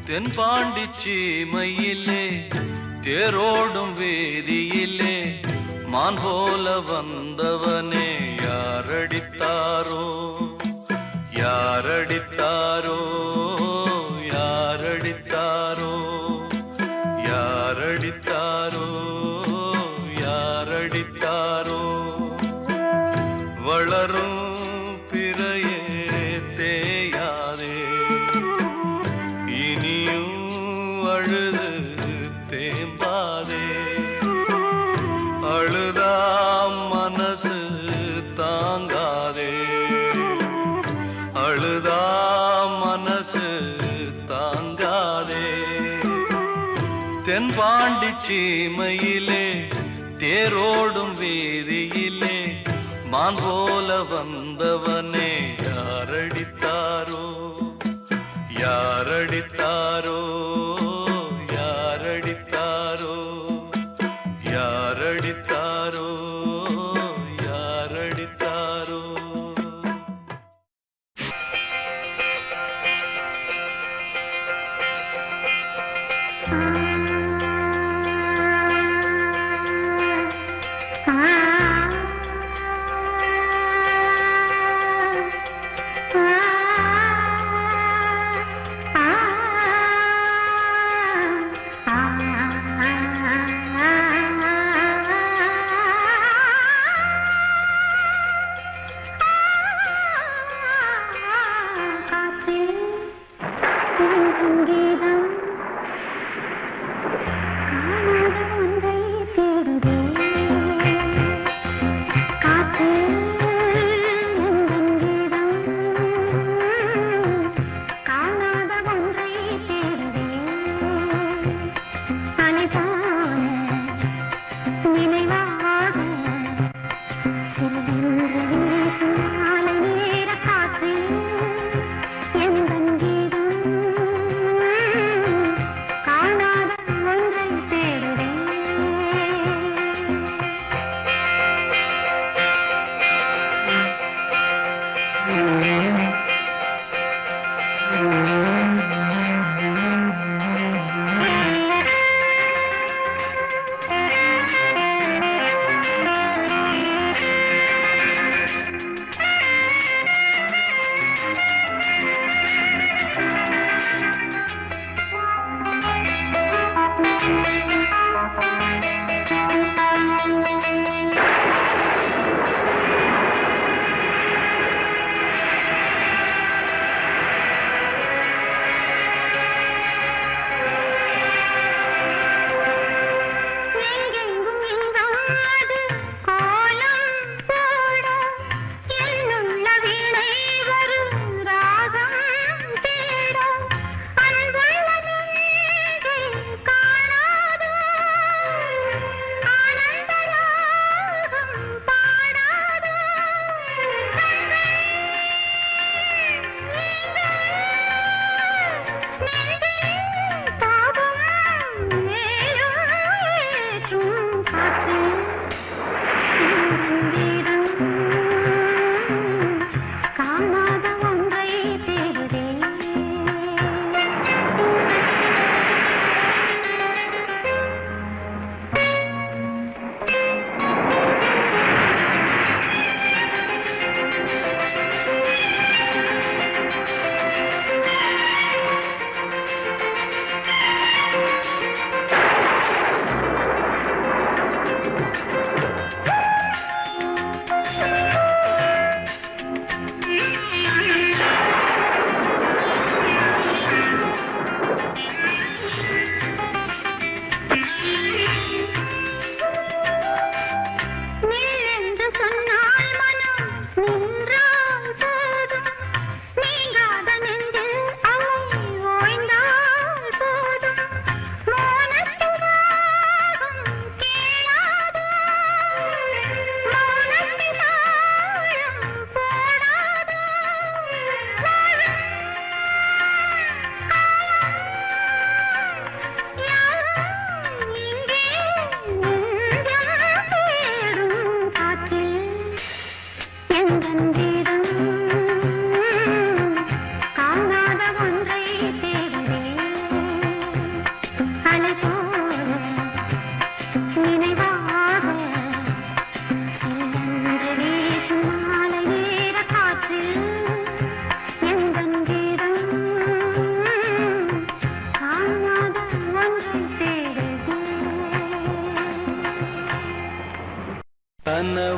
தென்பாண்டி சீமையிலே தேரோடும் வேதியிலே மான் போல வந்தவனே யாரடித்தாரோ யாரடித்தாரோ யாரடித்தாரோ யாரடித்தாரோ யாரடித்தாரோ வளரும் பிறையே தேயாதே இனியும் அழுது தேம்பாதே அழுதா மனசு தாங்காதே அழுதா மனசு தாங்காதே தென்பாண்டி சீமையிலே தேரோடும் வீதியிலே மான் போல வந்தவனே யாரடித்தாரோ யாரடித்தாரோ யாரடித்தாரோ யாரடித்தாரோ யாரடித்தாரோ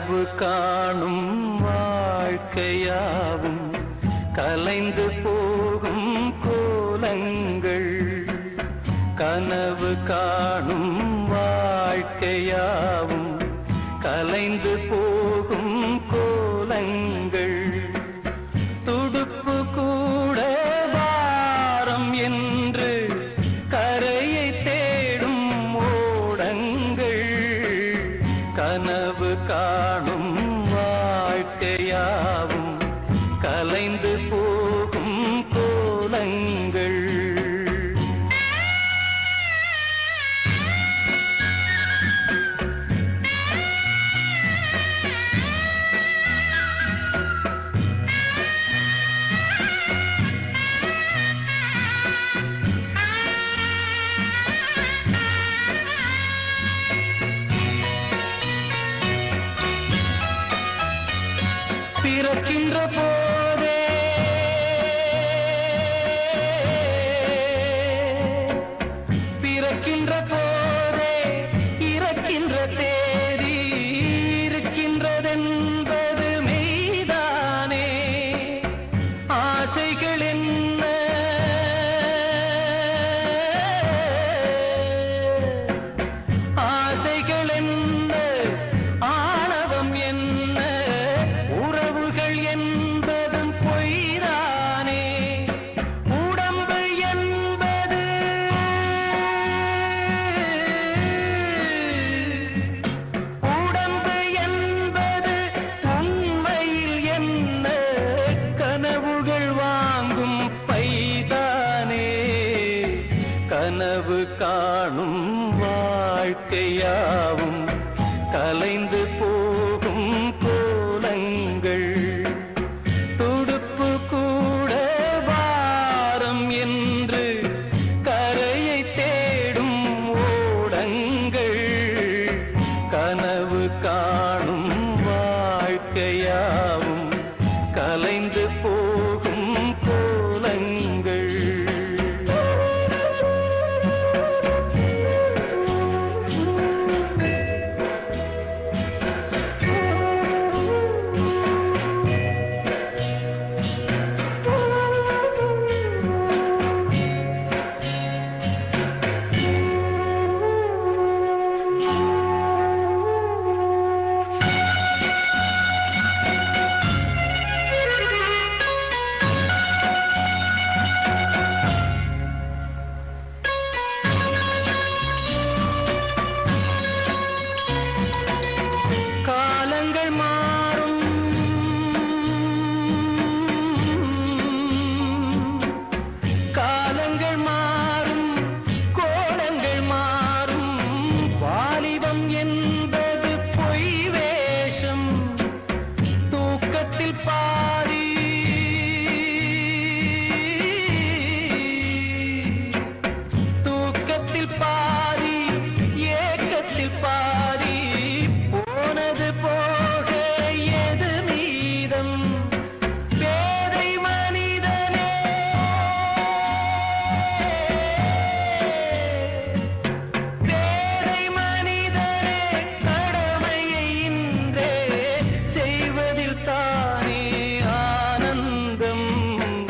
கனவு காணும் வாழ்க்கையாவும் கலைந்து போகும் கோலங்கள். கனவு காணும் வாழ்க்கையாவும் கலைந்து போகும் கோலங்கள். துடுப்பு கூட வாரம் என்று கரையை தேடும் ஓடங்கள். கனவு காணும் வாழ்க்கையாவும் கலைந்து போகும் கோலங்கள். பிறக்கின்ற போதே பிறக்கின்ற போதே இறக்கின்ற தேதி இருக்கின்றதென்பது மெய்தானே. ஆசைகள் என்ன ஆசைகள் என்ன ஆணவம் என்ன உறவுகள் என்பதும் பொய்தானே. உடம்பு என்பது உடம்பு என்பது உண்மையில் என்ன கனவுகள் வாங்கும் பைதானே. கனவு காணும் வாழ்க்கையாவும் கலைந்து போகும் கோலங்கள். துடுப்பு கூட வாரம் என்று கரையை தேடும் ஓடங்கள். கனவு காணும் வாழ்க்கையாவும் கலைந்து போகும் கோலங்கள். காலங்கள் மாறும் காலங்கள் மாறும் கோலங்கள் மாறும். வாலிபம் என்பது பொய் வேஷம். தூக்கத்தில் பாதி தூக்கத்தில் பாதி ஏக்கத்தில் பாதி போனது போக எது மீதம். பேதை மனிதனே பேதை மனிதனே கடமையை இன்றே செய்வதில் தானே ஆனந்தம்.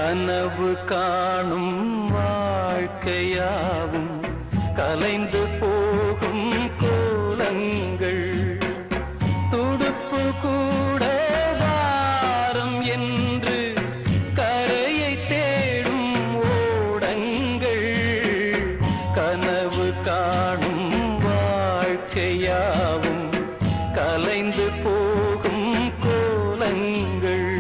கனவு காணும் வாழ்க்கையாவும் கலைந்து போகும் கோலங்கள். துடுப்பு கூட வாரம் என்று கரையை தேடும் ஓடங்கள். கனவு காணும் வாழ்க்கையாவும் கலைந்து போகும் கோலங்கள்.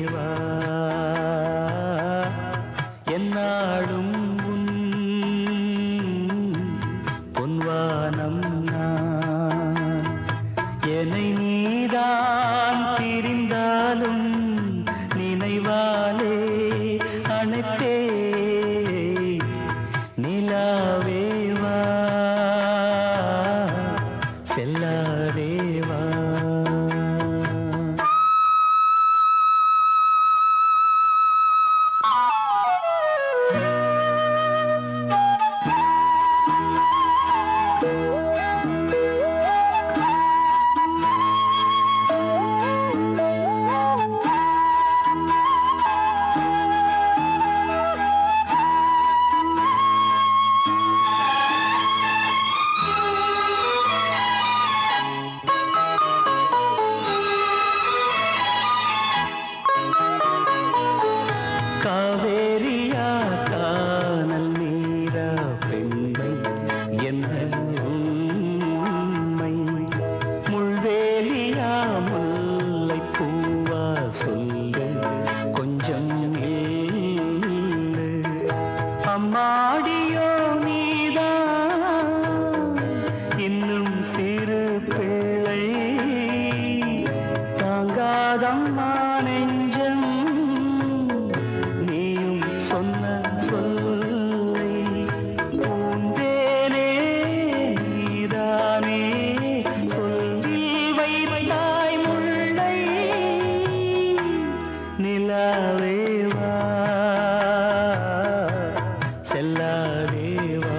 வா என்னாலும் உன் பொன்வானம் நான் என்னை நீதான் பிரிந்தாலும் நினைவாலே அணைத்தே நிலாவே வா செல்லாதே வா காவேரியா கானல் நீரா பெண்மை என்ன உண்மை முள்வேலியா முல்லை பூவா சொல்லு கொஞ்சம் ஏழு அம்மாடியோ நீதான் இன்னும் சிறு பிள்ளை தாங்காதம்மா நெஞ்சம் சொன்ன சொல்லை பூந்தேனே நீதானே சொல்லில் வைத்தாய் முல்லை நிலாவே வா செல்லாதே வா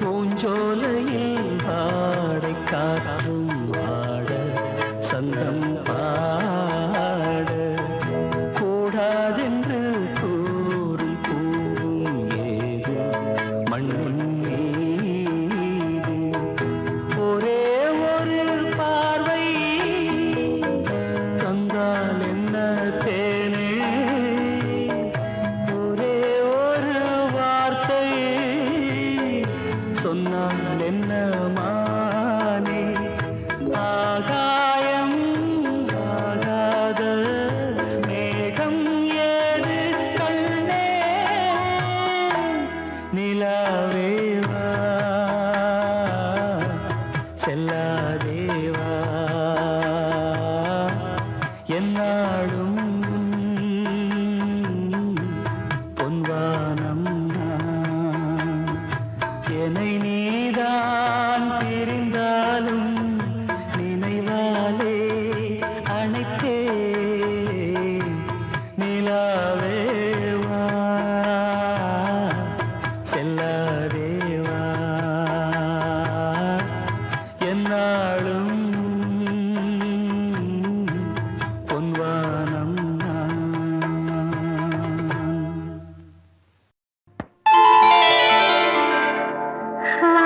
பூஞ்சோலையில் வாடை காற்றும் வாட சந்தம் பாட கூடாதென்று கூறும் பூவும் ஏது மண்ணின் மீது ஒரே ஒரு பார்வை தந்தால் என்ன தேனே ஒரே ஒரு வார்த்தை சொன்னால் என்ன மானே ஆகாயம் ஆகாத மேகம் ஏது கண்ணே நிலாவே வா செல்லாதே வா என்னாலும் பொன்வானம் நான் என்னை நீதான் பிரிந்தாலும் நினைவாலே அணைத்தே நிலாவே வா செல்லாதே வா என்னாலும் பொன்வானம் நான் Ah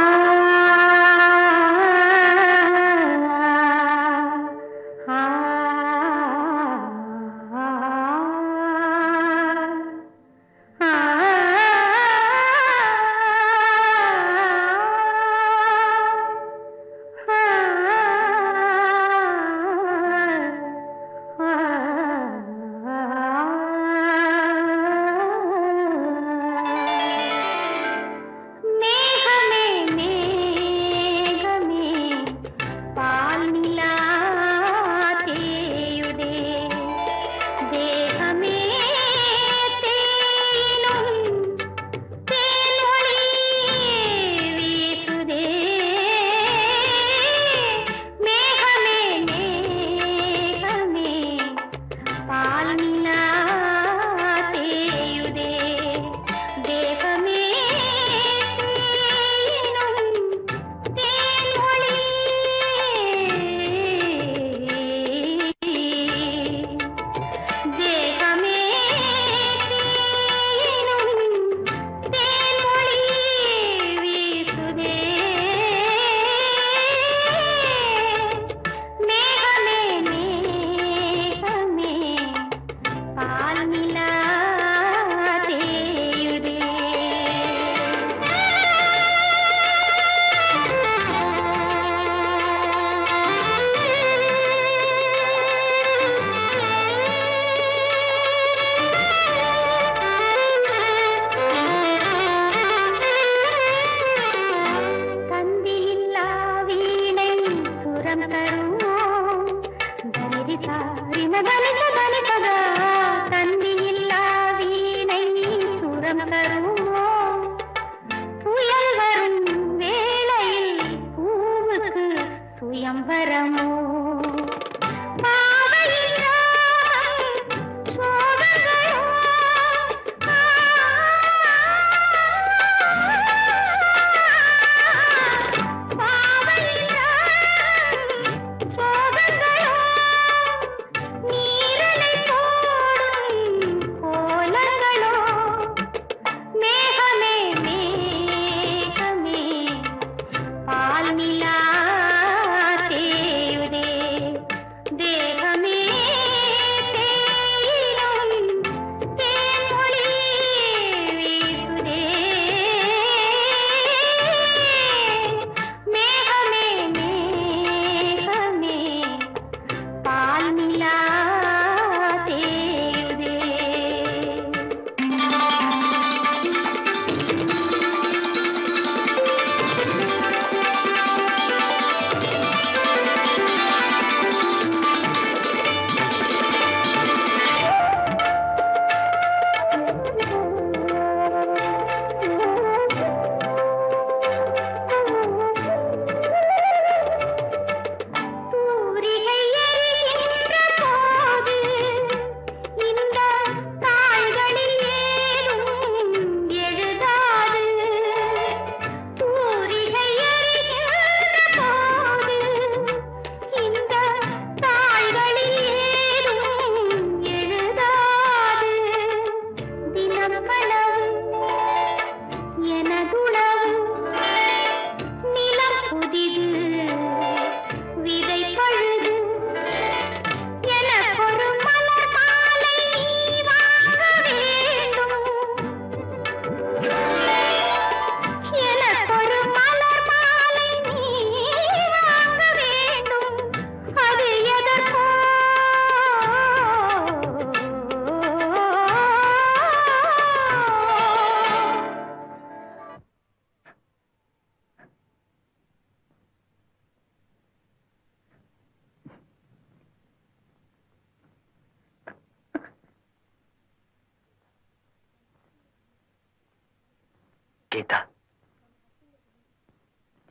கீதா,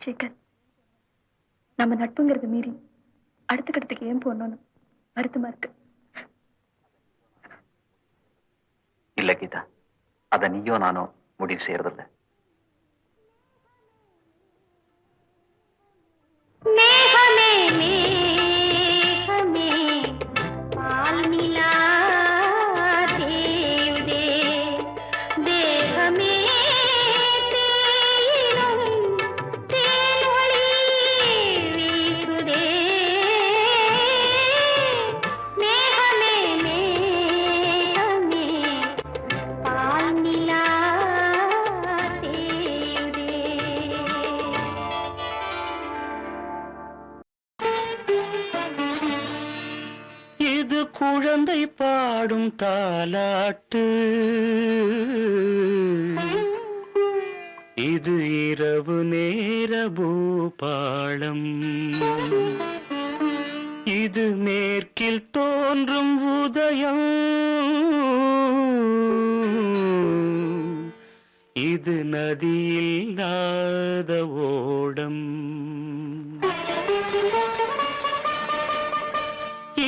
சேகர், நம்ம நட்புங்கிறது மீறி அடுத்த கட்டத்துக்கு ஏன் போனோம்னு வருத்தமா இருக்கு. இல்ல கீதா, அத நீயோ நானோ முடிவு செய்யறதில்ல. இது குழந்தை பாடும் தாலாட்டு, இது இரவு நேர பூபாளம், இது மேற்கில் தோன்றும் உதயம், இது நதியில்லாத ஓடம்,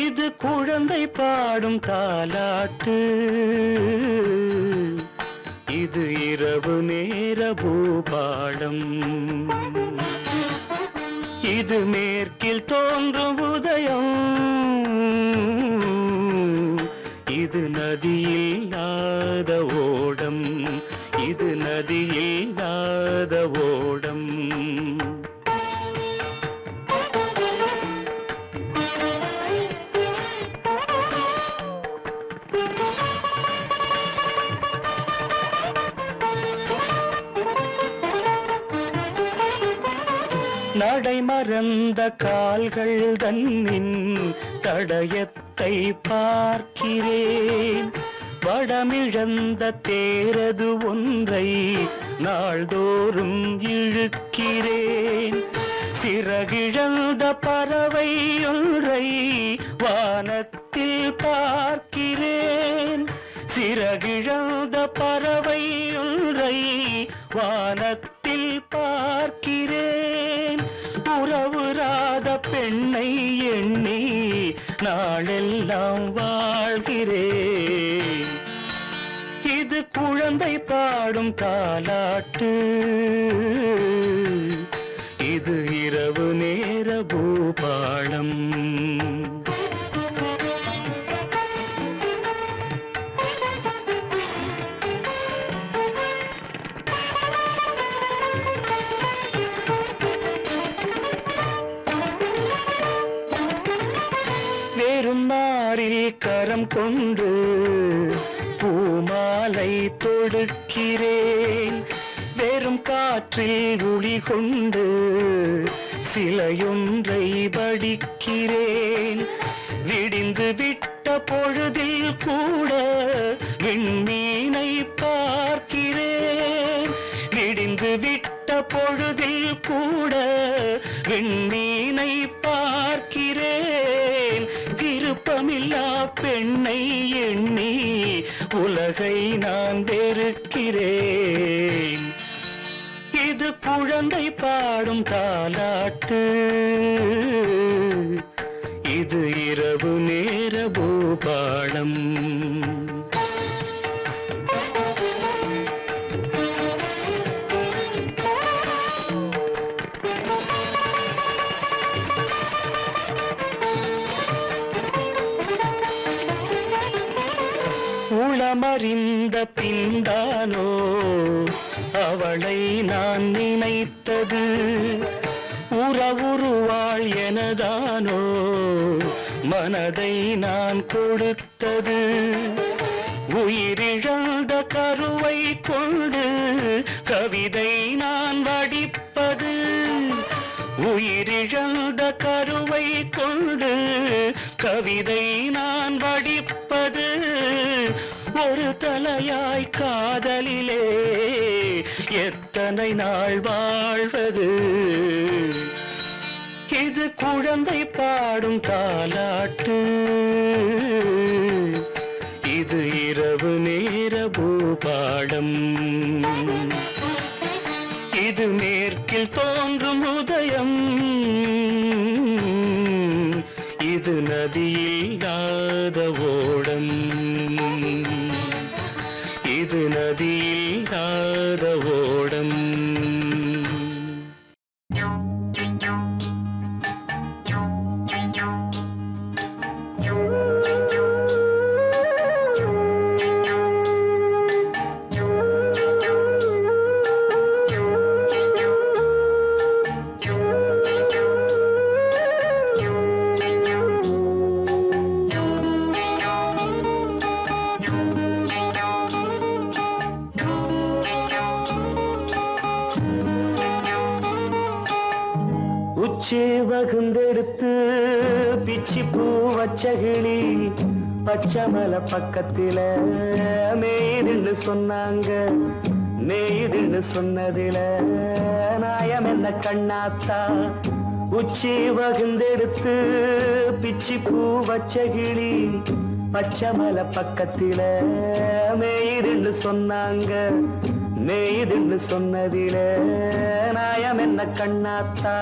இது குழந்தை பாடும் தாலாட்டு, இது இரவு நேர பூபாளம், இது மேற்கில் தோன்றும் உதயம், இது நதியில்லாத ஓடம், இது நதியில்லாத ஓடம். நடை மறந்த கால்கள் தன்னின் தடயத்தை பார்க்கிறேன், வடமிழந்த தேரது ஒன்றை நாள்தோறும் இழுக்கிறேன், சிறகிழந்த பறவை ஒன்றை வானத்தில் பார்க்கிறேன், சிறகிழந்த பறவை ஒன்றை வானத்தில் பார்க்கிறேன், உறவுறாத பெண்ணை எண்ணி நாளெல்லாம் வாழ்கிறேன், இது குழந்தை பாடும் தாலாட்டு, இது இரவு நேர பூபாளம். வேறும் நாரில் கரம் கொண்டு பூமாலை தொடுக்கிறேன், வெறும் காற்றில் ஒளி கொண்டு சிலையொன்றை வடிக்கிறேன், விடிந்து விட்ட பொழுதில் கூட விண்மீனை பார்க்கிறேன், விடிந்து விட்ட பொழுதில் கூட விண்மீனை பார்க்கிறேன், விருப்பமில்லா பெண்ணை எண்ணி உலகை நான் வெறுக்கிறேன், இது குழந்தை பாடும் தாலாட்டு, இது இரவு நேர பூபாளம். உளமறிந்த பின்தானோ அவளை நான் நினைத்தது, உறவுருவாள் எனதானோ மனதை நான் கொடுத்தது, உயிரிழந்த கருவை கொண்டு கவிதை நான் வடிப்பது, உயிரிழந்த கருவை கொண்டு கவிதை நான் வடிப்பது, ஒரு தலையாய் காதலிலே எத்தனை நாள் வாழ்வது, இது குழந்தை பாடும் தாலாட்டு, இது இரவு நேர பூபாளம். இது மேற்கில் தோன்றும் உதயம், இது நதியில்லாத ஓடம், இது நதியில்லாத ஓடம். உச்சி வகுந்தெடுத்து பிச்சி பூ வச்ச கிளி பச்சை மலை பக்கத்தில மேய்துன்னு சொன்னாங்க. மேய்துன்னு சொன்னதில நாயம் என்ன கண்ணாத்தா? உச்சி வகுந்தெடுத்து பிச்சி பூ வச்ச கிளி பச்சை மலை பக்கத்தில மேய்துன்னு சொன்னாங்க. மேய்துன்னு சொன்னதில நாயம் என்ன கண்ணாத்தா?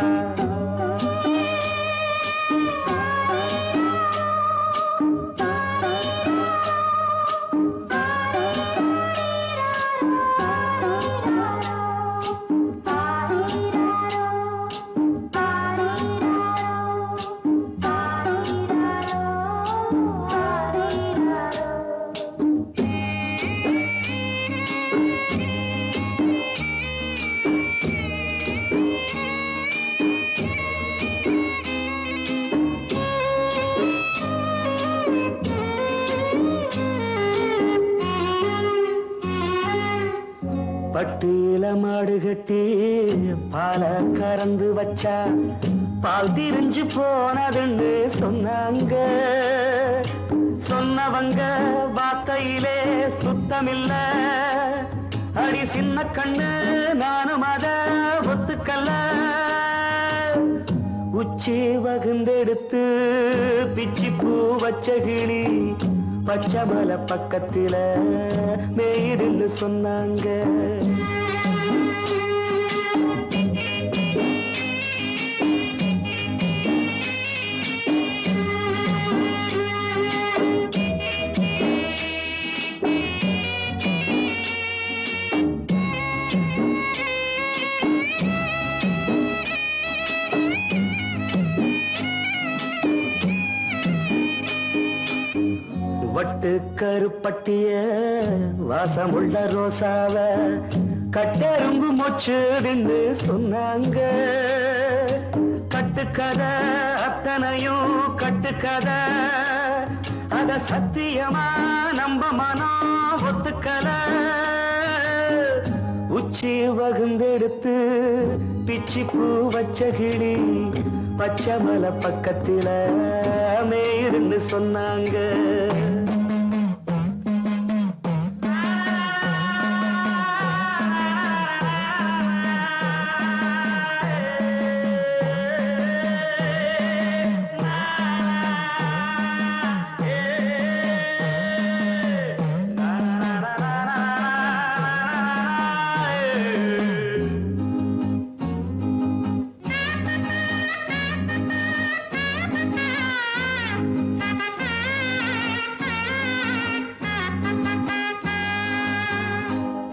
பட்டியில மாடு கட்டி பால கறந்து வச்சா பால் திரிஞ்சு போனதுன்னு சொன்னாங்க. சொன்னவங்க வார்த்தையிலே சுத்தமில்ல. அடி சின்ன கண்ணு நானும் அத ஒத்துக்கல்ல. உச்சி வகுந்தெடுத்து பிச்சி பூ வச்ச கிளி பச்சை மலை பக்கத்தில மேய்துன்னு சொன்னாங்க. வட்டு கருப்பட்டிய வாசமுள்ள ரோசாவ கட்டெரும்பு மொச்சுதுன்னு சொன்னாங்க. கட்டுக்கதை அத்தனையும் கட்டுக்கதை, அத சத்தியமா நம்ப மனம் ஒத்துக்கல. உச்சி வகுந்தெடுத்து பிச்சி பூ வச்ச கிளி பச்சை மலை பக்கத்தில மேய்துன்னு சொன்னாங்க.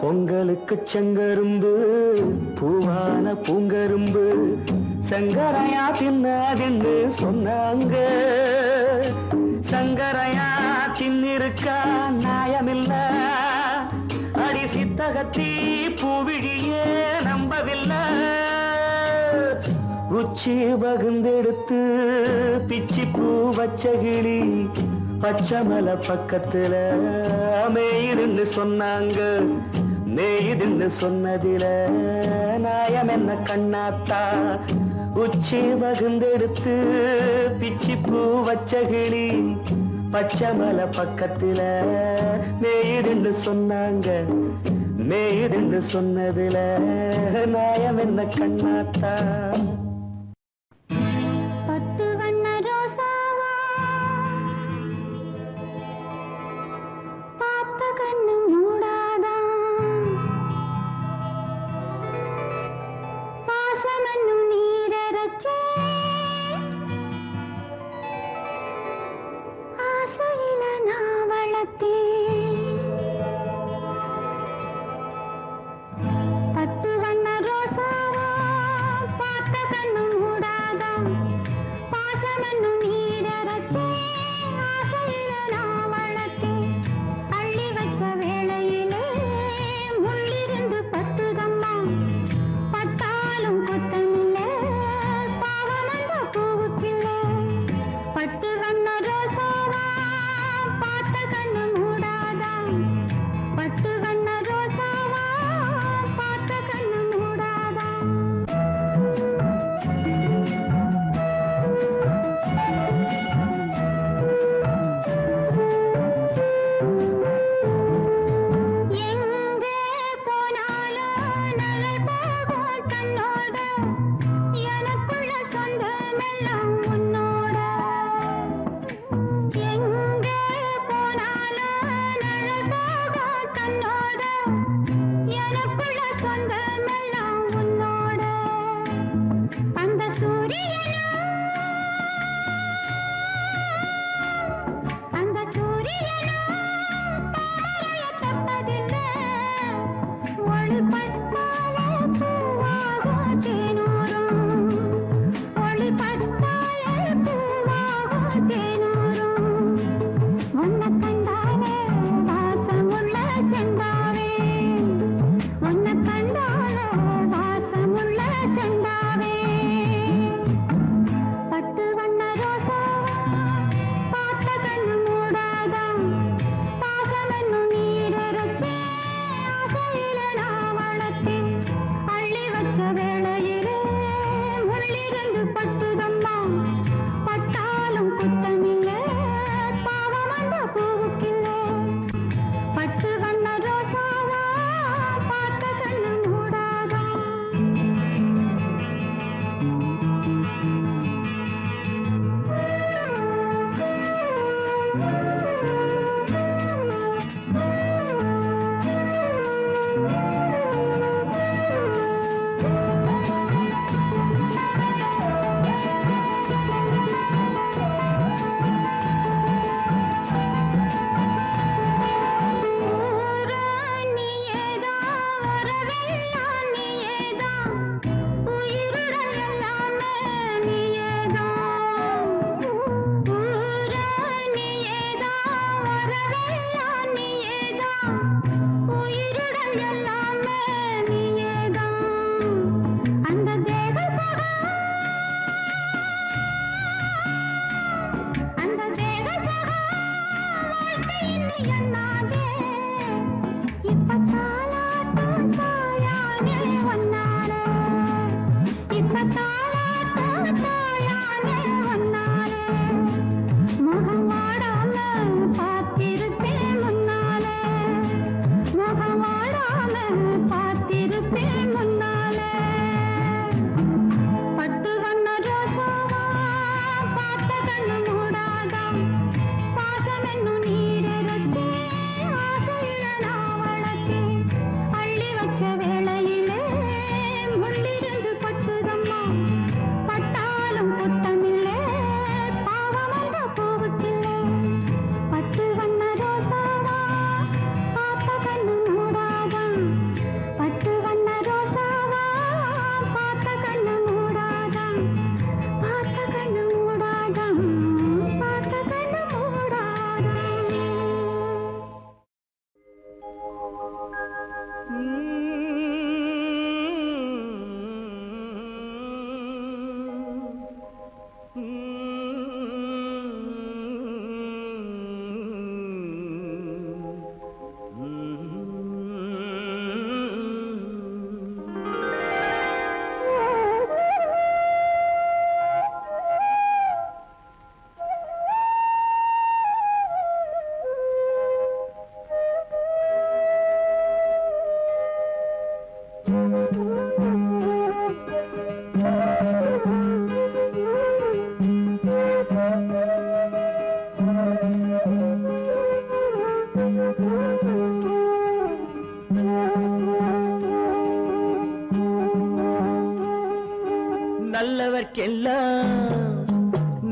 பொங்கலுக்கு செங்கரும்பு பூவான பூங்கரும்பு சங்கரையா தின்னாதுன்னு சொன்னாங்க. சங்கரையா தின்னிருக்கா நியாயமில்ல. அடி சித்தகத்தி பூவிழியே நம்பவில்லை. உச்சி வகுந்தெடுத்து பிச்சி பூ வச்ச கிளி பச்சை மலை பக்கத்துல மேய்துன்னு சொன்னாங்க. மேய்துன்னு சொன்னதில நாயம் என்ன கண்ணாத்தா? உச்சி வகுந்தெடுத்து பிச்சி பூ வச்ச கிளி பச்சை மலை பக்கத்தில மேய்துன்னு சொன்னாங்க. மேய்துன்னு சொன்னதில நாயம் என்ன கண்ணாத்தா?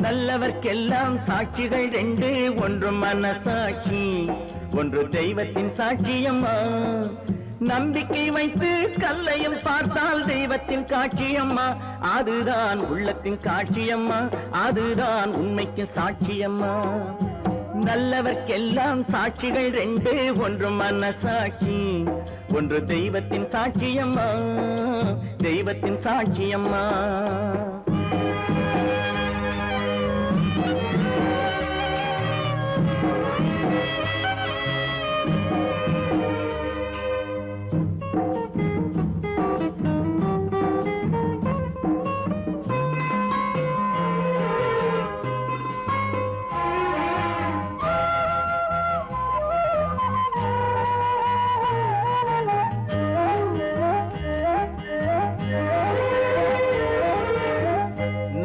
நல்லவர்க்கெல்லாம் சாட்சிகள் ரெண்டு, ஒன்று மனசாட்சி, ஒன்று தெய்வத்தின் சாட்சியம்மா. நம்பிக்கை வைத்து கல்லையும் பார்த்தால் தெய்வத்தின் காட்சியம்மா. அதுதான் உள்ளத்தின் காட்சியம்மா, அதுதான் உண்மைக்கு சாட்சியம்மா. நல்லவர்க்கெல்லாம் சாட்சிகள் ரெண்டு, ஒன்று மனசாட்சி, ஒன்று தெய்வத்தின் சாட்சியம்மா, தெய்வத்தின் சாட்சியம்மா.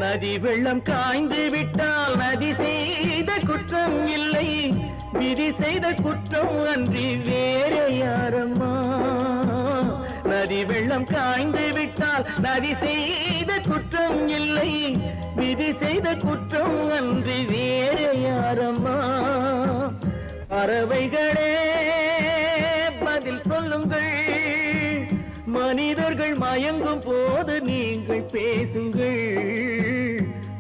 நதி வெள்ளம் காய்ந்து விட்டால் நதி செய்த குற்றம் இல்லை, விதி செய்த குற்றம் அன்றி வேறு யாரம்மா. நதி வெள்ளம் காய்ந்து விட்டால் நதி செய்த குற்றம் இல்லை, விதி செய்த குற்றம் அன்றி வேறு யாரம்மா. பறவைகளே பதில் சொல்லுங்கள், மனிதர்கள் மயங்கும் போது நீங்கள் பேசுங்கள்.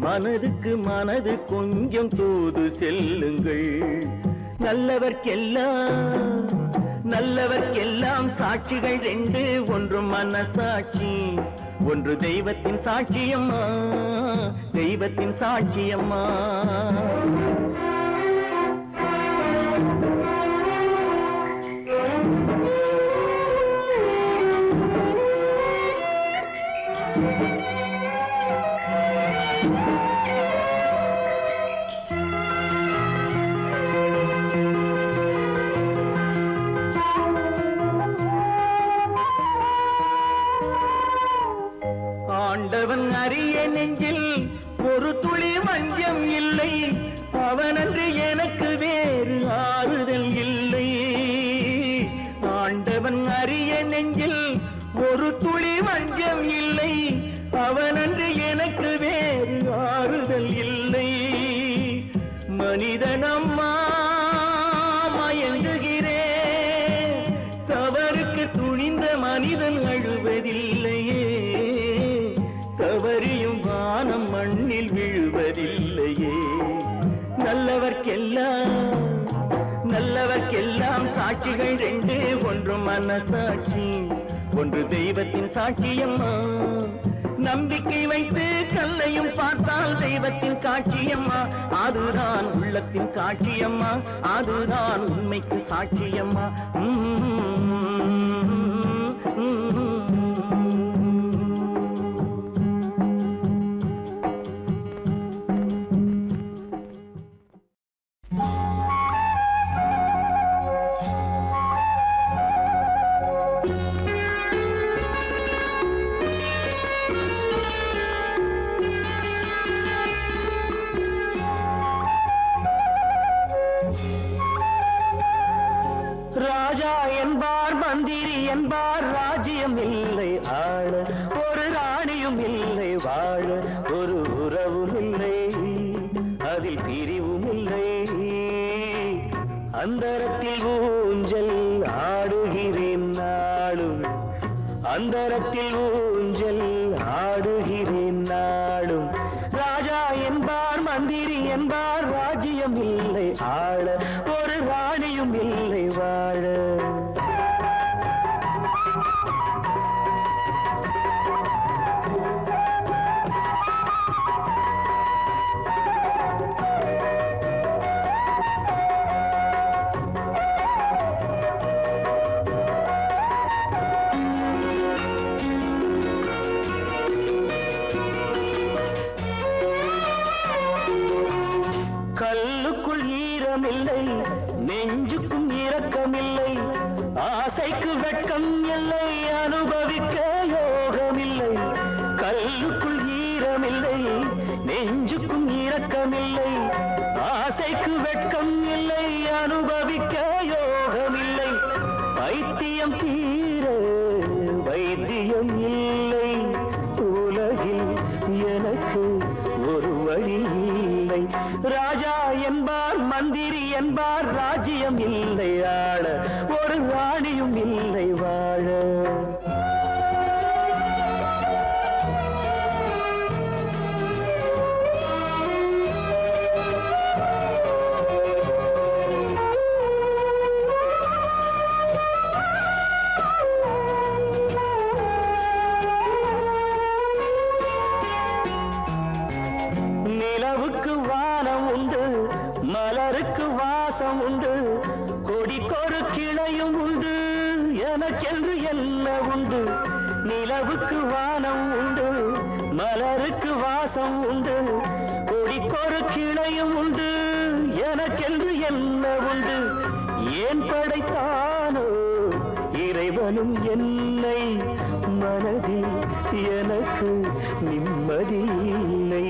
மனதுக்கு மனது கொஞ்சம் தூது செல்லுங்கள். நல்லவர்க்கெல்லாம் சாட்சிகள் ரெண்டு, ஒன்று மனசாட்சி, ஒன்று தெய்வத்தின் சாட்சியம்மா, தெய்வத்தின் சாட்சியம்மா. ஆண்டவன் அறிய நெஞ்சில் ஒரு துளி வஞ்சம் இல்லை, அவனன்று எனக்கு வேறு ஆறுதல் இல்லை. ஆண்டவன் அறிய நெஞ்சில் ஒரு துளி வஞ்சம் இல்லை, அவனன்று எனக்கு வேறு ஆறுதல் இல்லை. மனிதனம்மா மயங்குகிறேன், தவறுக்கு துணிந்த மனிதன் அழுவதில்லையே, தவறியும் வானம் மண்ணில் விழுவதில்லையே. நல்லவர்க்கெல்லாம் சாட்சிகள் ரெண்டு, ஒன்று மனசாட்சி, ஒன்று தெய்வத்தின் சாட்சியம்மா. நம்பிக்கை வைத்து கல்லையும் பார்த்தால் தெய்வத்தின் காட்சியம்மா, அதுதான் உள்ளத்தின் காட்சியம்மா, அதுதான் உண்மைக்கு சாட்சியம்மா. வாழ ஒரு உறவும் இல்லை, அதில் பிரிவும் இல்லை. அந்தரத்தில் ஊஞ்சல் ஆடுகிறேன் நாளும், அந்தரத்தில் ஊஞ்சல் ஆடுகிறேன் நாளும். ராஜா என்பார் மந்திரி என்பார் ராஜ்யம் இல்லை ஆள, ஒரு ராணியும் இல்லை வாழ. கல்லுக்குள் ஈரமில்லை, நெஞ்சுக்கும் இரக்கமில்லை, ஆசைக்கு வெட்கம் இல்லை, அனுபவிக்க யோகமில்லை. கல்லுக்குள் ஈரமில்லை, நெஞ்சுக்கும் இரக்கமில்லை, ஆசைக்கு வெட்கம் இல்லை, அனுபவிக்க யோகமில்லை. பைத்தியம் தீர வைத்தியம் இல்லை, உலகில் எனக்கு ஒரு வழி இல்லை. ராஜா என்பார் மந்திரி என்பார் ராஜ்யம் இல்லை ஆள, ஒரு ராணியும் இல்லை வாழ. நிலவுக்கு வானம் உண்டு, மலருக்கு வாசம் உண்டு, கொடிக்கொரு கிளையும் உண்டு, எனக்கென்று என்ன உண்டு. நிலவுக்கு வானம் உண்டு, மலருக்கு வாசம் உண்டு, கொடிக்கொரு கிளையும் உண்டு, எனக்கென்று என்ன உண்டு. ஏன் படைத்தானோ இறைவனும் என்னை, மனதில் எனக்கு நிம்மதி இல்லை.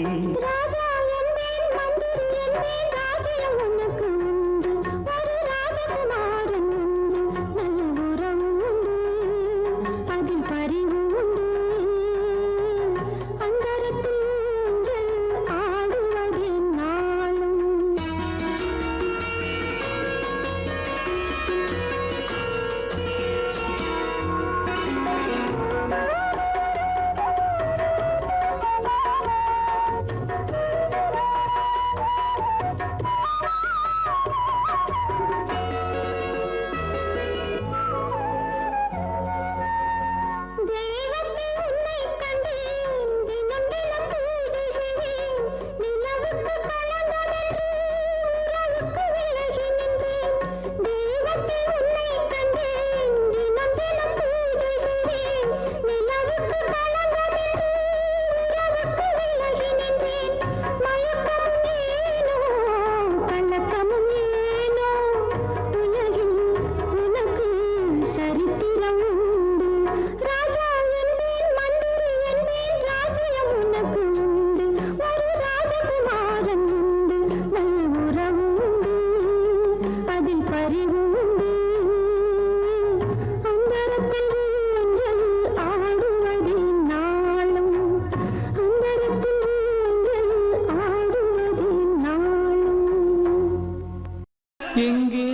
எங்கே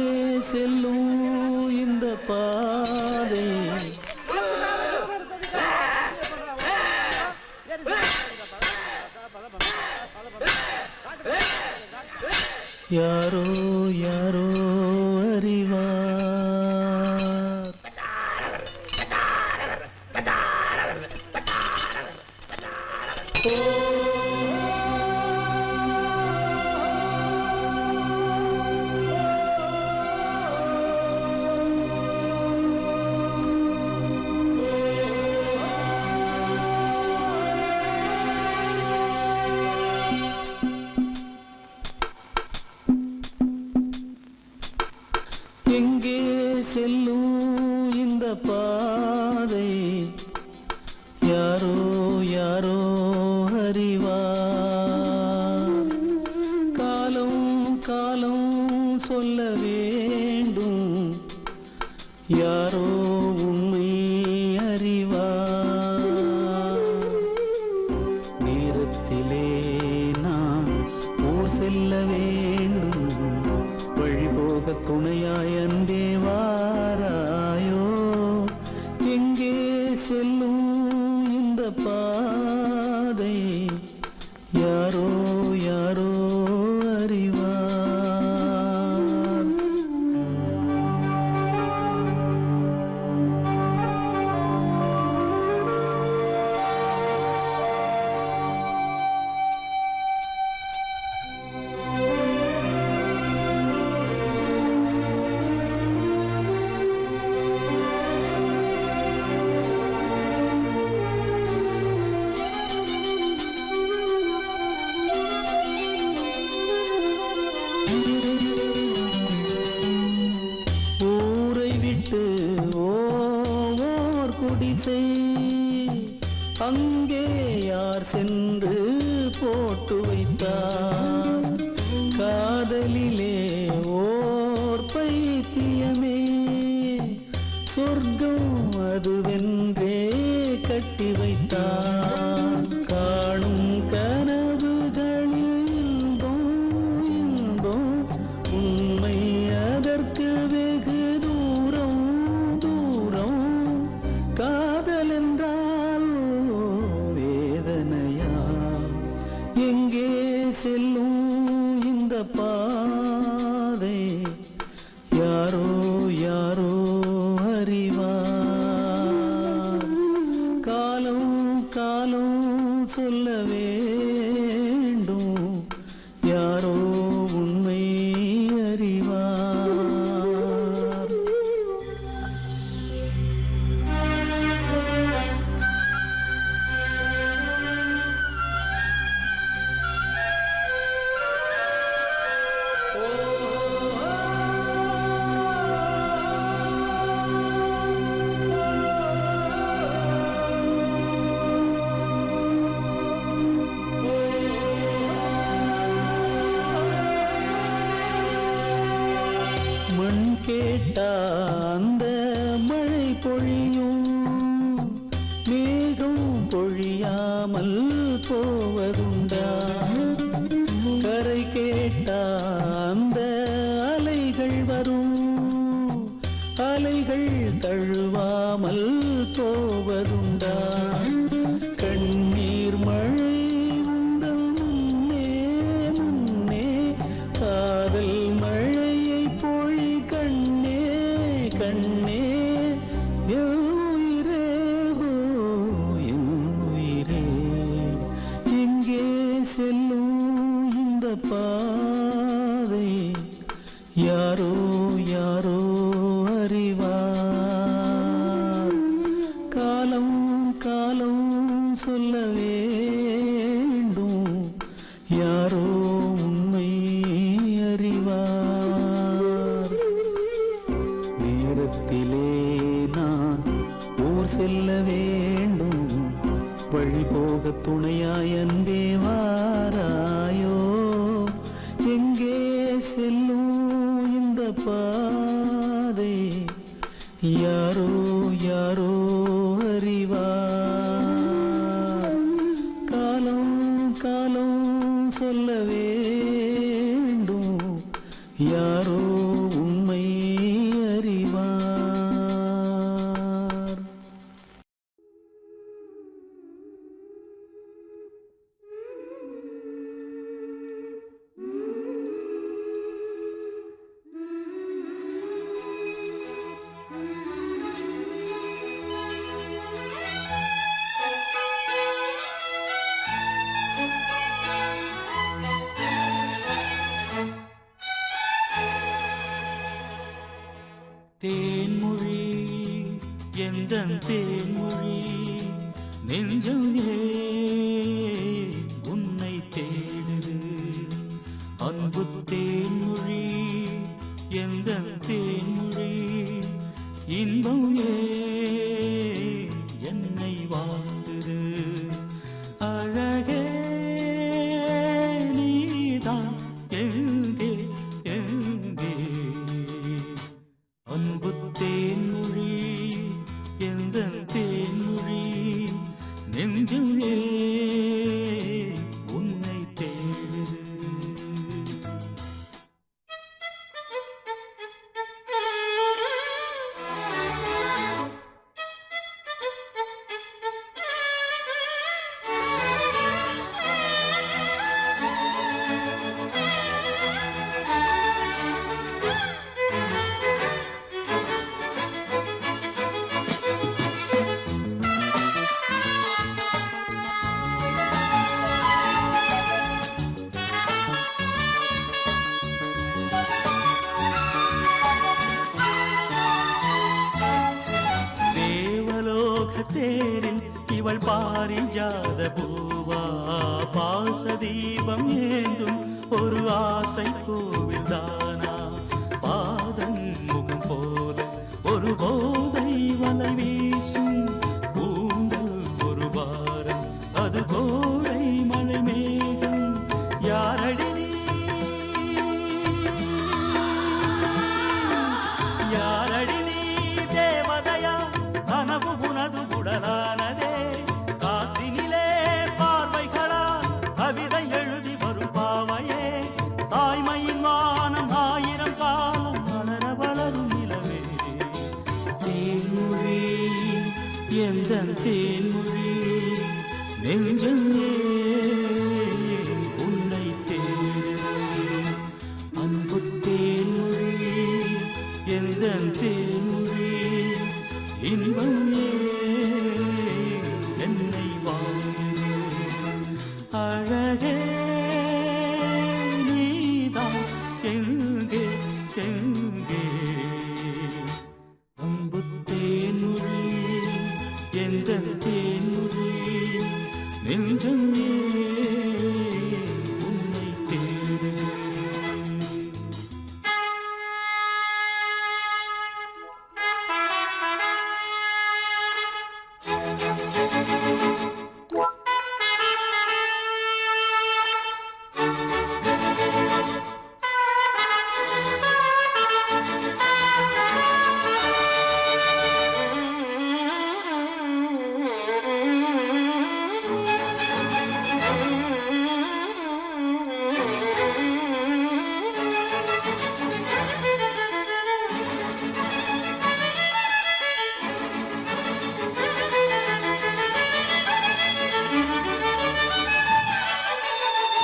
செல்லும் இந்த பாதை, யாரோ யாரோ அறிவார். எங்கே செல்லும் இந்த பாதை, யாரோ யாரோ அறிவார். காலம் காலம் சொல்ல வேண்டும், யாரோ உண்மை அறிவார். வேண்டும் வழிபோக துணையாய் அன்பே வாராயோ எங்கே செல்லும் இந்த பாதை யாரோ யாரோ அறிவார் ஊரை விட்டு ஓர் குடிசை அங்கே யார் சென்று போட்டு வைத்தார் காதலிலே ஓர் பைத்தியமே சொர்க்கம் அதுவென்றே கட்டி வைத்தார் காணும் கனவுகளில் இன்பம் இன்பம் உண்மை அதற்கு வெகு தூரம் தூரம் காதல் என்றால் வேதனையா எங்கே செல்லும் இந்த பாதை யாரோ யாரோ அறிவார் காலம் காலம் சொல்ல வேண்டும் யாரோ உண்மை அறிவார் மண் கேட்டா அந்த மழை பொழியும் மேகம் பொழியாமல் போவதுண்டா கரை கேட்டா அந்த அலைகள் வரும் அலைகள் தழுவாமல் போவதுண்டா கண்ணீர் மழை உந்தல் முன்னே முன்னே காதல் மழையை பொழி கண்ணே கண்ணே என் உயிரே ஓ என் உயிரே எங்கே செல்லும் இந்த பாதை யாரோ யாரோ அறிவார் காலம் காலம் சொல்ல வேண்டும் யாரோ உண்மை அறிவார் நேரத்திலே நான் ஊர் செல்ல வேண்டும் வழிபோக துணையாய் அன்பே வாராயோ எங்கே செல்லும் இந்த பாதை யாரோ யாரோ அறிவார் காலம் காலம் சொல்ல வேண்டும் யாரோ உண்மை அறிவார் தேன்மொழி எந்தன் தேன்மொழி நெஞ்சம் உன்னை தேடுது அன்பு தேன்மொழி எந்தன் தேன்மொழி இன்பம் என்னை வாழ்த்துது அழகே நீதான் எங்கே எங்கே அன்பு தேன்மொழி எந்த தேன்மொழி நெஞ்சும் பாரிஜாத பூவா பாச தீபம் ஏந்தும் ஒரு ஆசை கோவில் தானா பாதம் முகம் போல ஒரு போதை வலை வீசும் பூண்டல் ஒரு வாரம் அது கோடை மழை மேகம் யாரடி நீ? யாரடி நீ தேவதையா கனவு உனது உடலானதே காற்றினிலே பார்வைகளா கவிதை எழுதி வரும் பாவையே தாய்மையின் வானம் ஆயிரம் காலம் வளர வளரும் நிலவே தேன்மொழி எந்த தேன்மொழி நெஞ்சம் உன்னை தேடுது அன்பு தேன்மொழி எந்த தேன்மொழி இன்பம் என்னை வாழ்கிறது அழகே நீதான் எங்கே எங்கே அன்பு தேன்மொழி எந்த தேன்மொழி நெஞ்சம் உன்னை தேடுது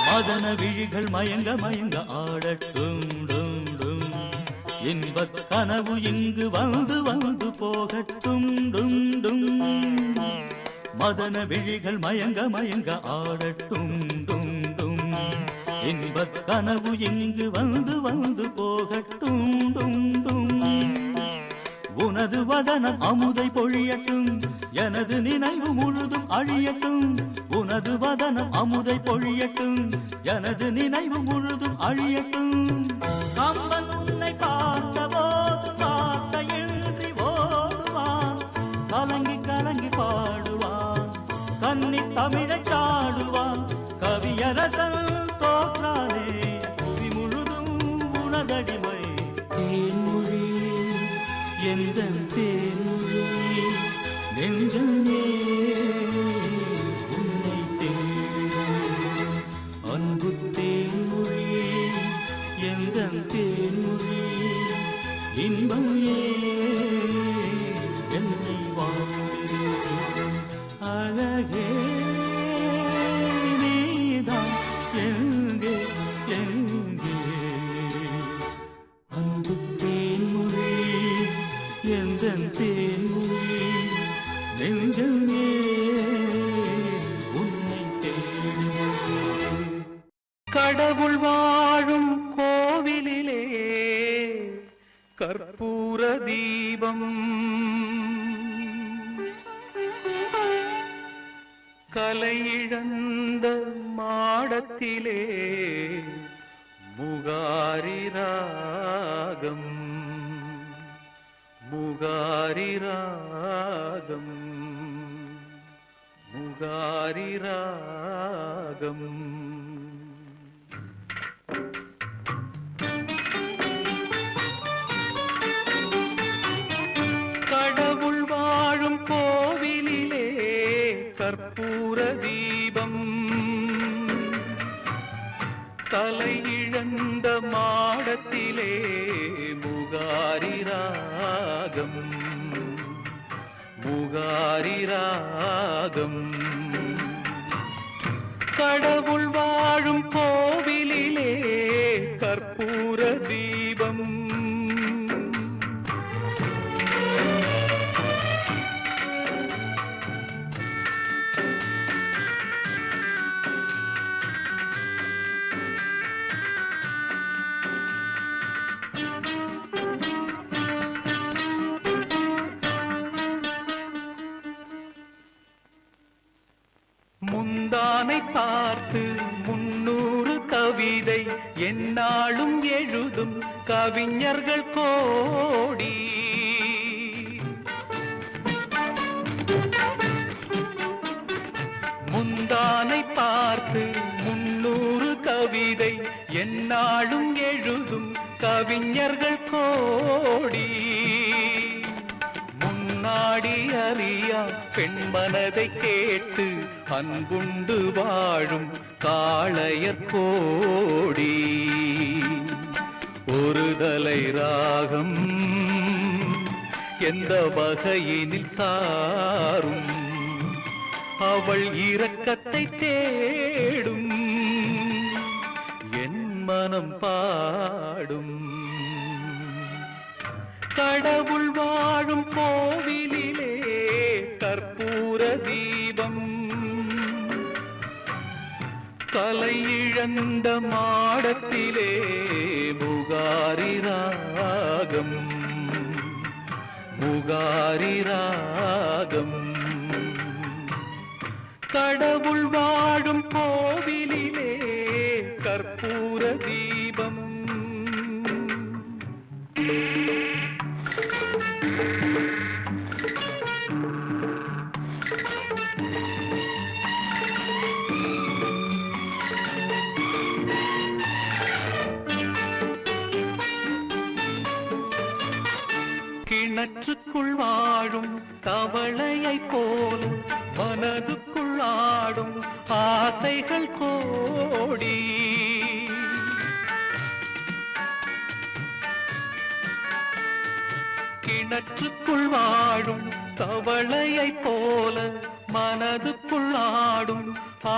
மதன விழிகள் மயங்க மயங்க ஆடட்டும் டும் டும் இன்பக் கனவு இங்கு வந்து வந்து போகட்டும் டும் டும் மதன விழிகள் மயங்க மயங்க ஆடட்டும் டும் டும் இன்பக் கனவு இங்கு வந்து வந்து போகட்டும் டும் டும் உனது வதனம் அமுதை பொழியட்டும் எனது நினைவு முழுதும் அழியட்டும் உனது வதனம் அமுதை பொழியட்டும் எனது நினைவு முழுதும் அழியட்டும் கம்பன் உன்னை பார்த்த போது வார்த்தையின்றி ஓடுவான் கலங்கி கலங்கி பாடுவான் கன்னி தமிழை சாடுவான் கவியரசன் தோற்றானே புவி முழுதும் உனதடிமை தேன்மொழி எந்த தேன்மொழி நெஞ்சமே உன்னை தேடுது அன்பு தேன்மொழி எந்த தேன்மொழி இன்பம் என்னை வாழ்கிறது அழகே நீதான் எங்கே எங்கே அன்பு தேன்மொழி எந்த தேன்மொழி நெஞ்சமே உன்னை தேடுது கடவுள் வாழும் கோவிலிலே கற்பூர தீபம் கலையிழந்த மாடத்திலே முகாரி ராகம் முகாரி ராகம் முகாரி ராகம் கடவுள் வாழும் கோவிலிலே கற்பூர தீபம் தலையிழந்த மாடத்திலே முகாரி ராகம் முகாரி ராகம் கடவுள் வாழும் கோவிலிலே கற்பூர தீபம் முந்தானை பார்த்து 300 கவிதை எந்நாளும் எழுதும் கவிஞர்கள் கோடி. முந்தானை பார்த்து 300 கவிதை எந்நாளும் எழுதும் கவிஞர்கள் கோடி. முன்னாடி அறியா பெண்மனதை கேட்டு அன்புண்டு வாழும் காளையர் கோடி. ஒரு தலை ராகம் எந்த வகையினில் சாரும், அவள் இரக்கத்தை தேடும், என் மனம் பாடும். கடவுள் வாழும் கோவிலிலே கற்பூர தீபம், கலை இழந்த மாடத்திலே முகாரி ராகம், முகாரி ராகம். கடவுள் வாழும் கோவிலிலே கற்பூர தீபம். கிணற்றுக்குள் வாழும் தவளையை போல மனதுக்குள் ஆடும் ஆசைகள் கோடி. கிணற்றுக்குள் வாழும் தவளையை போல மனதுக்குள் ஆடும்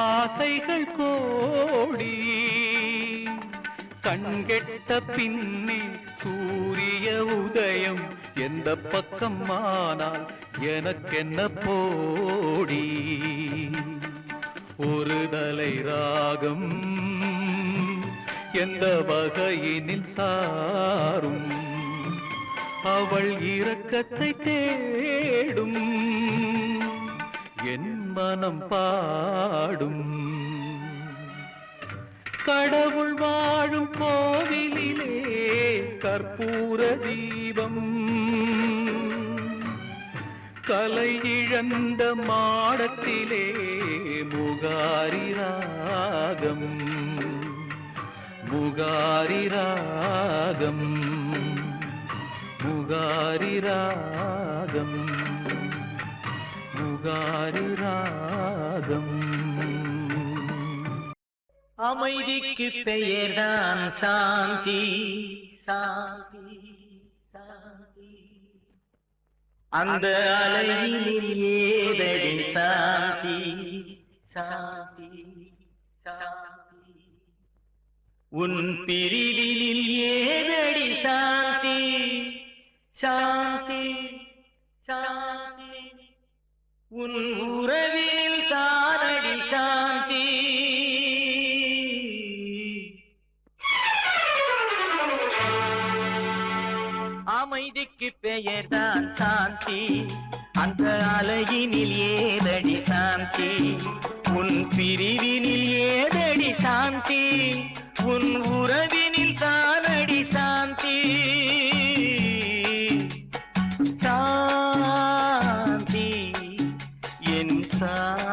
ஆசைகள் கோடி. கண்கெட்ட பின்னே சூரிய உதயம் எந்த பக்கம் ஆனால் எனக்கென்ன போடி. ஒரு தலை ராகம் எந்த வகையினில் சாரும், அவள் இரக்கத்தை தேடும், என் மனம் பாடும். கடவுள் வாழும் கோவிலிலே கற்பூர தீபம், கலை இழந்த மாடத்திலே முகாரி ராகம், முகாரி ராகம், முகாரி ராகம், முகாரி ராகம். அமைதிக்கு பெயர்தான் சாந்தி, சாந்தி, சாந்தி. அந்த அலையினில் ஏதடி சாந்தி, சாந்தி, சாந்தி. உன் பிரிவினில் ஏதடி சாந்தி, சாந்தி, சாந்தி. உன் உறவினில் தானடி சாந்தி. அமைதிக்கு பெயர்தான் சாந்தி, அந்த அலையினில் ஏதடி சாந்தி. உன் பிரிவினில் ஏதடி சாந்தி, உன் உறவினில் தானடி சாந்தி. சாந்தி என் சாந்தி.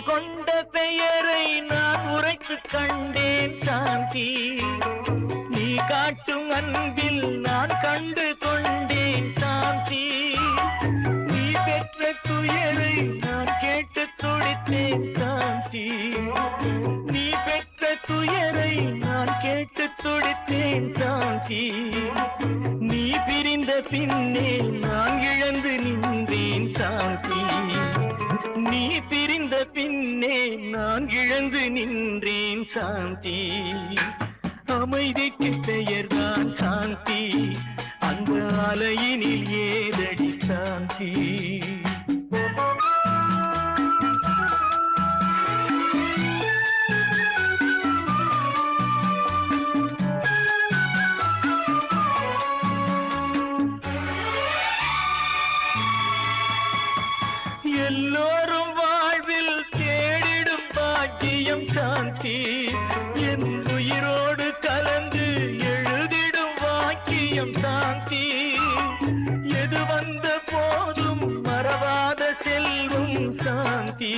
கொண்ட பெயரை நான் உரைத்து கண்டேன் சாந்தி. நீ காட்டும் அன்பில் நான் கண்டு கொண்டேன் சாந்தி. நீ பெற்ற துயரை நான் கேட்டு துடித்தேன் சாந்தி. நீ பெற்ற துயரை நான் கேட்டு துடித்தேன் சாந்தி. நீ பிரிந்த பின்னே நான் இழந்து நின்றேன் சாந்தி. நீ பிரிந்த பின்னே நான் இழந்து நின்றேன் சாந்தி. அமைதிக்கு பெயர்தான் சாந்தி, அந்த அலையினில் ஏதடி சாந்தி. எல்லோரும் வாழ்வில் தேடிடும் பாக்கியம் சாந்தி, என் உயிரோடு கலந்து எழுதிடும் வாக்கியம் சாந்தி. எது வந்த போதும் மறவாத செல்வம் சாந்தி,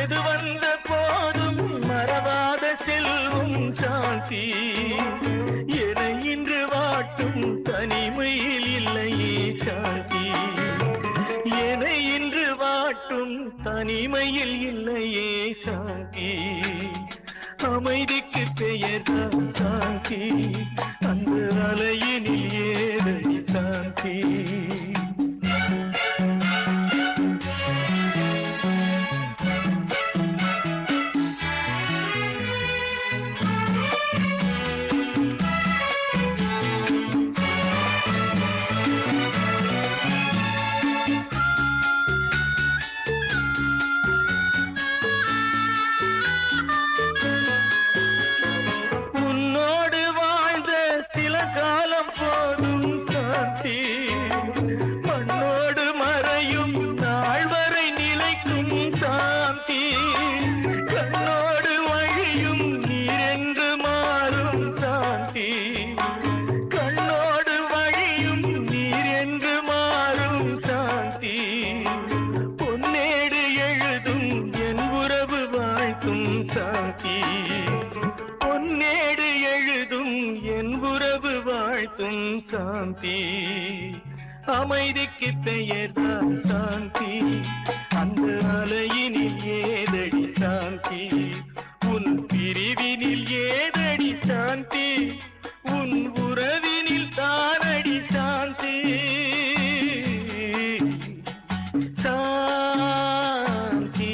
எது வந்த போதும் மறவாத செல்வம் சாந்தி. என இன்று வாட்டும் தனிமையில் இல்லையே சாந்தி, என இன்று வாட்டும் தனிமையில் இல்லையே சாந்தி. அமைதிக்கு பெயர்தான் சாந்தி, அந்த அலையினில் ஏதடி சாந்தி. மண்ணோடு மறையும் நாள் வரை நிலைக்கும் சாந்தி, கண்ணோடு வழியும் நீரென்று மாறும் சாந்தி, கண்ணோடு வழியும் நீரென்று மாறும் சாந்தி. பொன்னேடு எழுதும் என் உறவு வாழ்த்தும் சாந்தி, பொன்னேடு எழுதும் என் உறவு வாழ்த்தும் சாந்தி. அமைதிக்கு பெயர்தான் சாந்தி, அந்த அலையினில் ஏதடி சாந்தி. உன் பிரிவினில் ஏதடி சாந்தி, உன் உறவினில் தானடி சாந்தி. சாந்தி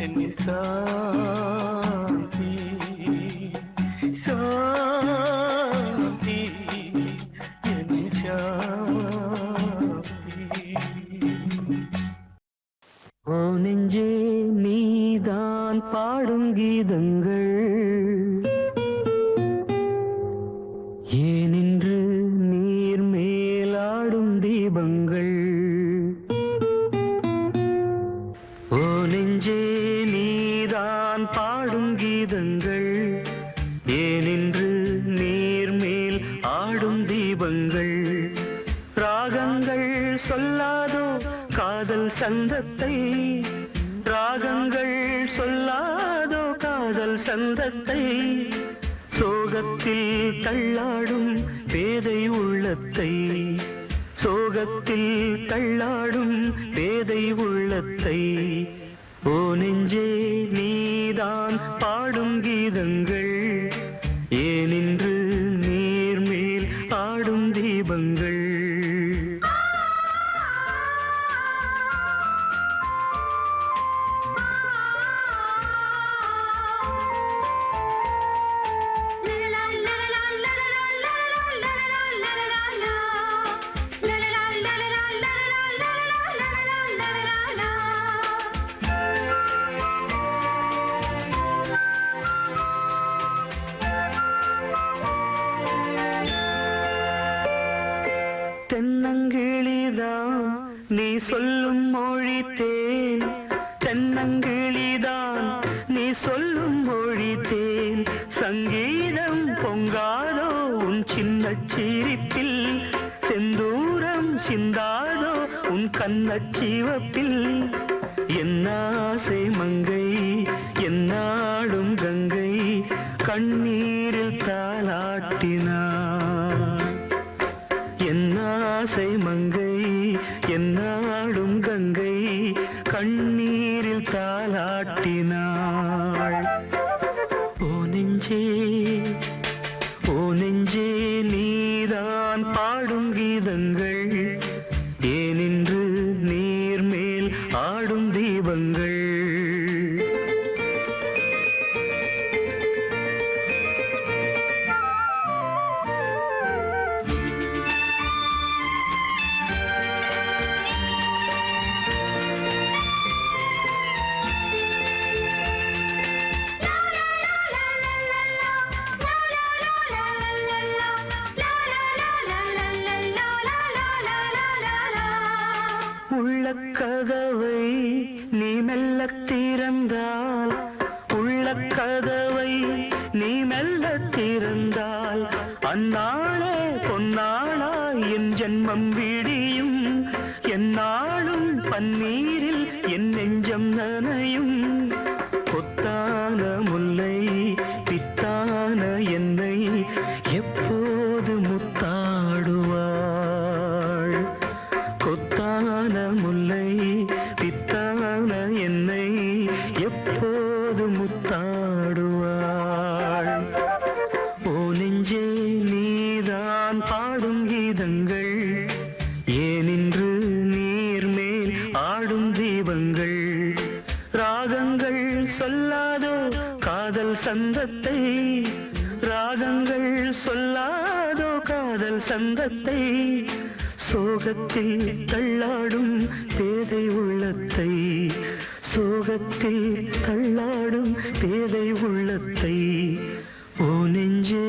என் சாந்தி, சாந்தி என் சாந்தி. ஓ நெஞ்சே நீதான் பாடும் கீதங்கள், ஏனின்று நீர் மேலாடும் தீபங்கள். ஓ நெஞ்சே நீதான் பாடும் கீதங்கள், ஏனின்று நீர் மேல் ஆடும் தீபங்கள். ராகங்கள் சொல்லாதோ காதல் சந்தத்தை, ராகங்கள் சொல்லாதோ காதல் சந்தத்தை. சோகத்தில் தள்ளாடும் பேதை உள்ளத்தை, சோகத்தில் தள்ளாடும் பேதை உள்ளத்தை. ஓ நெஞ்சே நீதான் பாடும் கீதங்கள், ஏனின்று நீர் மேல் ஆடும் தீபங்கள். தென்னங்கிளிதான் நீ சொல்லும் மொழி தேன், தென்னங்கிளிதான் நீ சொல்லும் மொழி தேன். சங்கீதம் பொங்காதோ உன் சின்ன சிரிப்பில், செந்தூரம் சிந்தாதோ உன் கண்ணச் சிவப்பில். என்னாசை மங்கை என்னாடும் கங்கை, கண்ணீரில் தாலாட்டினார். என்னாசை மங்கை என்னாடும் கங்கை, கண்ணீரில் தாலாட்டினாள். ஓ நெஞ்சே ஓ நெஞ்சே நீதான் பாடும் கீதங்கள், ஏனின்று நீர் மேல் ஆடும் தீபங்கள். கதவை நீ மெல்ல திறந்தால், உள்ள கதவை நீ மெல்ல திறந்தால், அந்நாளே பொன்னாளா என் ஜென்மம் விடியும். எந்நாளும் பன்னீரில் என் நெஞ்சம் நனையும். கொத்தான முல்லை பித்தான என்னை எப்போது முத்தாடுவாள்? கொத்தான முல்லை பித்தான என்னை எப்போது முத்தாடுவாள்? ஓ நெஞ்சே நீதான் பாடும் கீதங்கள், ஏனின்று நீர் மேல் ஆடும் தீபங்கள். ராகங்கள் சொல்லாதோ காதல் சந்தத்தை, ராகங்கள் சொல்லாதோ காதல் சந்தத்தை. சோகத்தில் தள்ளாடும் பேதை உள்ளத்தை, சோகத்தில் தள்ளாடும் பேதை உள்ளத்தை. ஓ நெஞ்சே,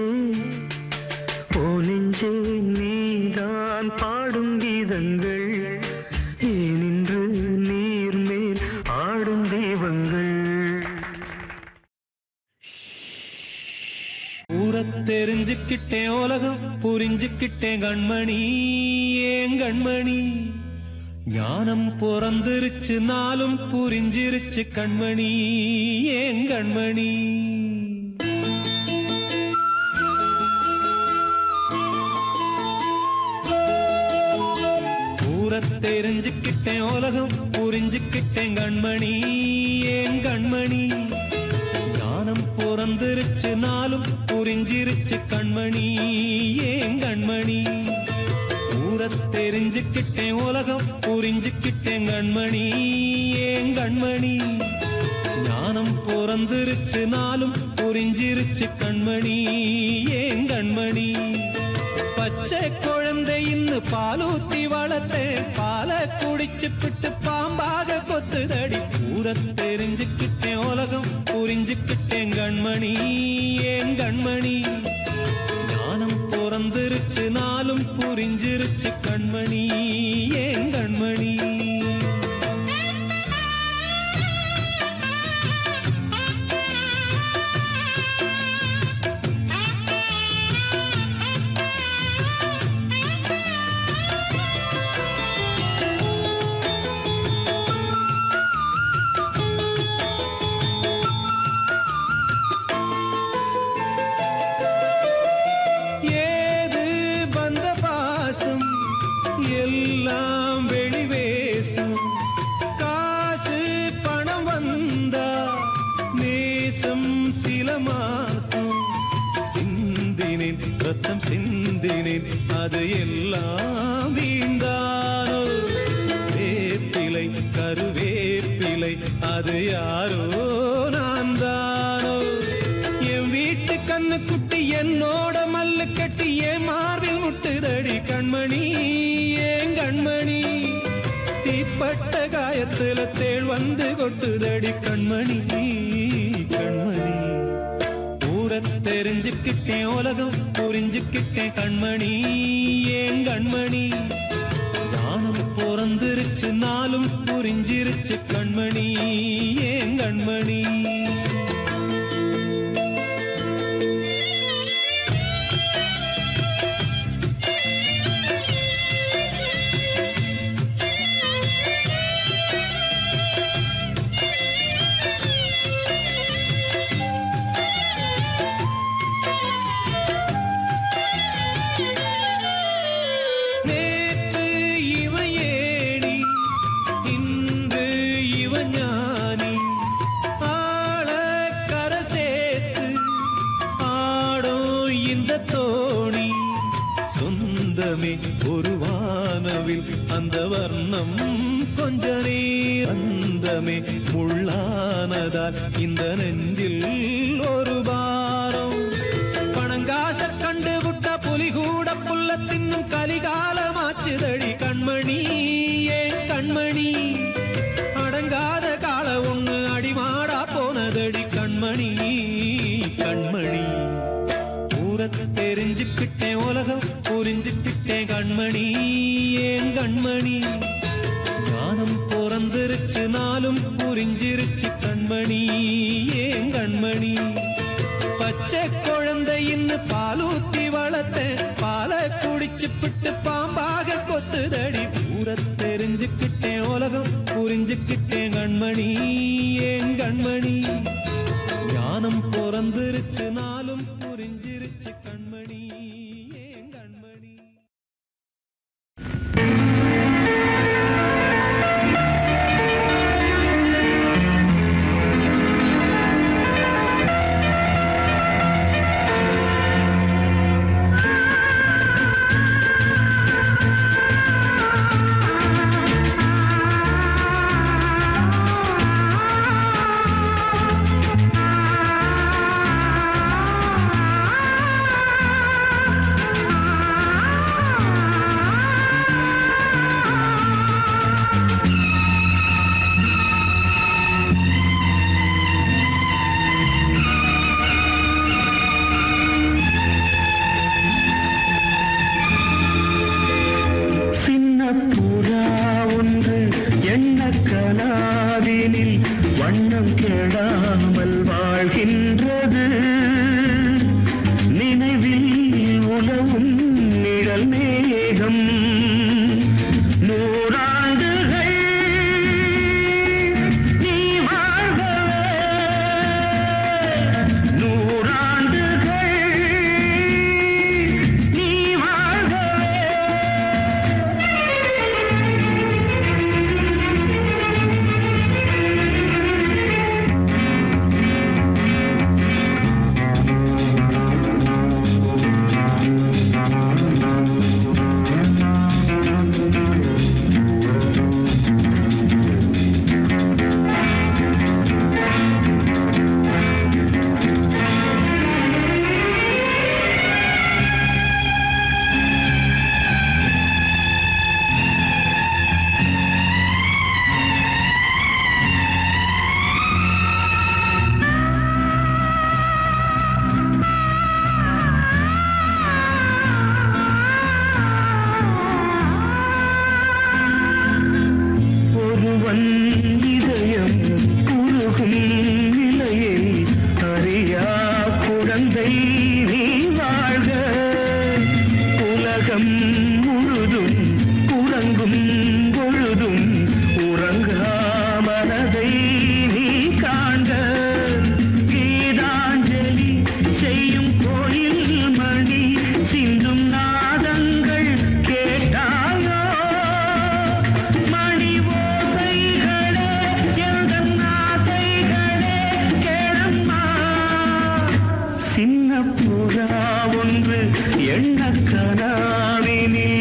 ஓ நெஞ்சே நீதான் பாடும் கீதங்கள், ஏனின்று நீர் மேல் ஆடும் தெய்வங்கள். ஊரத் தெரிஞ்சுக்கிட்டேன் உலகம் புரிஞ்சுக்கிட்டேன் கண்மணி ஏன் கண்மணி. ஞானம் பிறந்திருச்சு நாளும் புரிஞ்சிருச்சு கண்மணி ஏன் கண்மணி. ஊரத் தெரிஞ்சுக்கிட்டேன் உலகம் புரிஞ்சுக்கிட்டேன் கண்மணி ஏன் கண்மணி. ஞானம் பிறந்திருச்சு நாளும் புரிஞ்சிருச்சு கண்மணி ஏன் கண்மணி. ஊரத் தெரிஞ்சுக்கிட்டேன் உலகம் புரிஞ்சுக்கிட்டேன் கண்மணி ஏன் கண்மணி. ஞானம் பிறந்திருச்சு நாளும் புரிஞ்சிருச்சு கண்மணி ஏன் கண்மணி. பச்சை குழந்தை இன்னும் பாலூத்தி வளர்த்தேன், பாலை குடிச்சு பிட்டு பாம்பாக கொத்துதடி. ஊரத் தெரிஞ்சுக்கிட்டேன் உலகம் புரிஞ்சுக்கிட்டேன் கண்மணி ஏன் கண்மணி. ஞானம் பிறந்திருச்சு நாளும் புரிஞ்சிருச்சு கண்மணி ஏன் கண்மணி. எல்லாம் வெளிவேசம், காசு பணம் வந்தா நேசம் சில மாசம். சிந்தினேன் ரத்தம் சிந்தினேன் அது எல்லாம் வீண்டானோ. வேப்பிலை கருவேப்பிலை அது யாரோ நான் தானோ. என் வீட்டு கண்ணு குட்டி என்னோட மல்லு கட்டி என் மார்பில் முட்டுதடி கண்மணி ஏன் கண்மணி. தீப்பட்ட காயத்துல தேள் வந்து கொட்டுதடி கண்மணி கண்மணி. ஊரத் தெரிஞ்சுக்கிட்டேன் உலகம் புரிஞ்சுக்கிட்டேன் கண்மணி ஏன் கண்மணி. ஞானம் பிறந்திருச்சு நாளும் புரிஞ்சிருச்சு கண்மணி ஏன் கண்மணி. ஒரு வானவில் அந்த வர்ணம் கொஞ்ச நேரந்தமே முள்ளானதால் இந்த நெஞ்சில் ஒரு பாரம். பணங்காச கண்டு விட்ட புலி கூட புல்ல தின்னும் கலிகாலமாச்சுதடி கண்மணி ஏன் கண்மணி. அடங்காத கால ஒண்ணு அடிமாடா போனதடி கண்மணி கண்மணி. ஊரத் தெரிஞ்சுக்கிட்டேன் உலகம் புரிஞ்சுக்கிட்டேன் கண்மணி ஏன் கண்மணி. ஞானம் போற நாளும் புரிஞ்சிருச்சு கண்மணி ஏன் கண்மணி பச்சை குழந்தையின்னு பாலூத்தி வளர்த்த பாலை குடிச்சு பிட்டு பாம்பாக கொத்துதடி ஊர தெரிஞ்சுக்கிட்டேன் உலகம் புரிஞ்சுக்கிட்டேன் கண்மணி ஏன் கண்மணி ஞானம் பிறந்திருச்சு நாளும் புரிஞ்சிருச்சு கண்மணி ஏன் கண்மணி வண்ணம் கெடாமல் வாழ்கின்றது நினைவில் உலவும் நிழல் மேகம் நூறாண்டுகள் நீ வாழ்கவே நூறாண்டுகள் நீ வாழ்கவே இதயம் உருகும் நிலையில் அறியா குழந்தை நீ வாழ்க உலகம் முழுதும் உறங்கும் பொழுதும் உறங்கா மனதை நீ காண்க கீதாஞ்சலி செய்யும் கோயில் மணி சிந்தும் நாதங்கள் கேட்டாயோ மணி சின்ன புறா ஒன்று எண்ண கனாவினில்